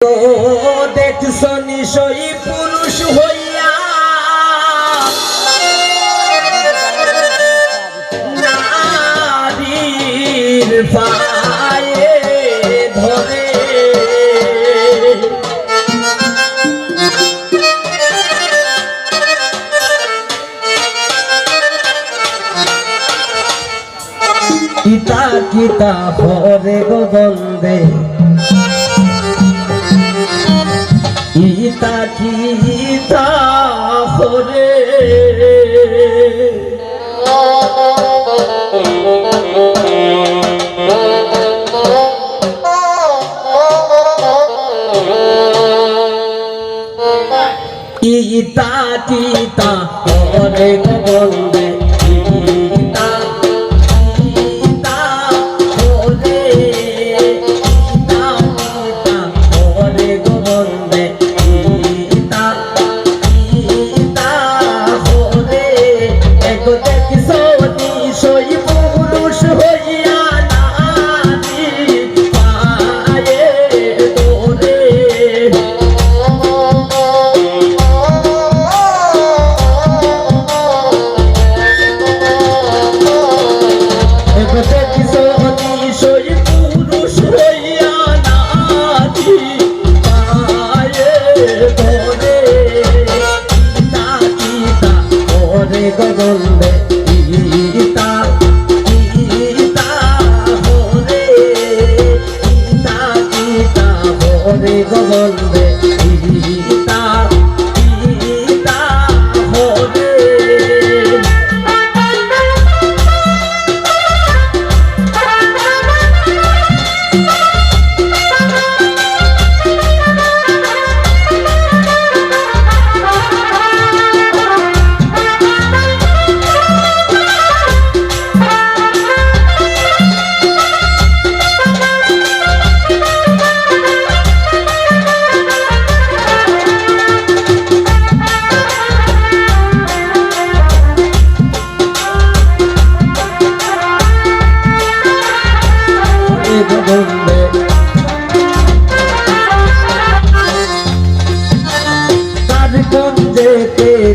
দেখছ নিশই পুরুষ হইয়া নারীর পায়ে ধরে কিতা কিতা হরে গো বন্দে ইতা কিতা হরে ইতা কিতা হরে গো বন্দে গোবন্দে ইতা ইতা হরে ইতা ইতা হরে গোবন্দে ইতা ইতা হরে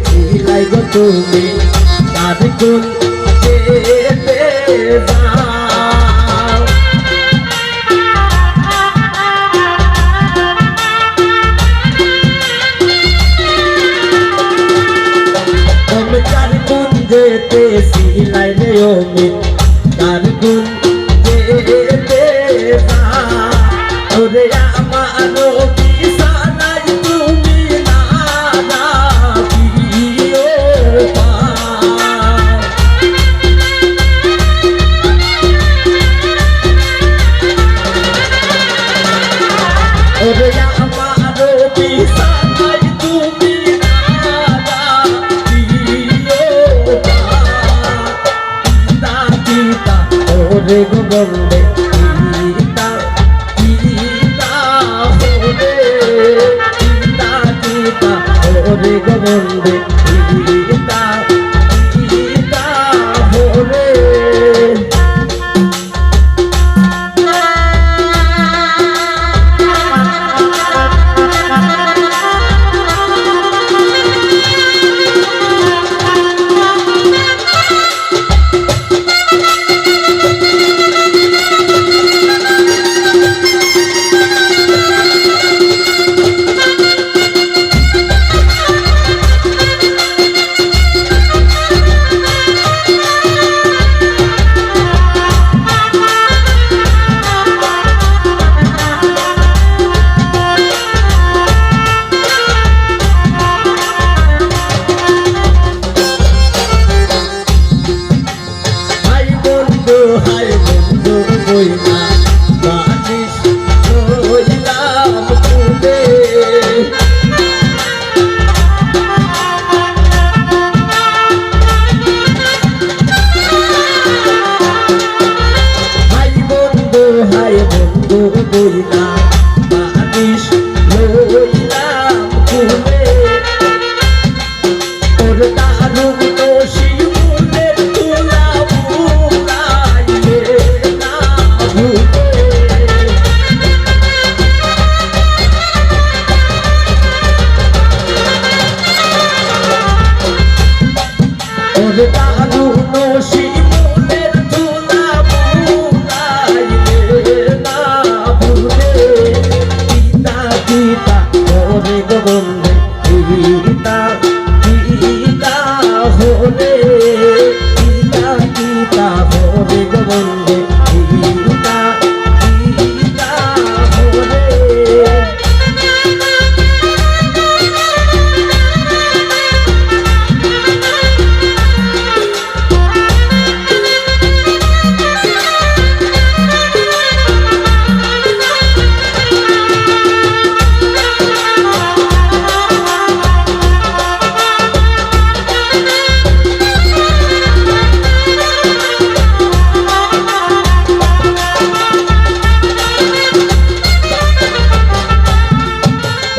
ছিলাই গো তুমি তার কোন যেতে যাও তুমি তার কোন যেতে ছিলাই রে ওমি তার কোন যেতে যাও ওরে আমারও বিছানায় তুমি না রে গোবন্দে ইতা ইতা হরে ইতা ইতা হরে গোবন্দে ইতা ইতা হরে হাই বন্ধু বইনা বানিস হইলাম তুমি হাই বন্ধু বইনা বানিস হইলাম তুমি ওর দারুণ দোষী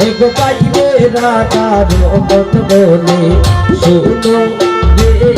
এগো পাইবে রাধার মন বলে শোনো রে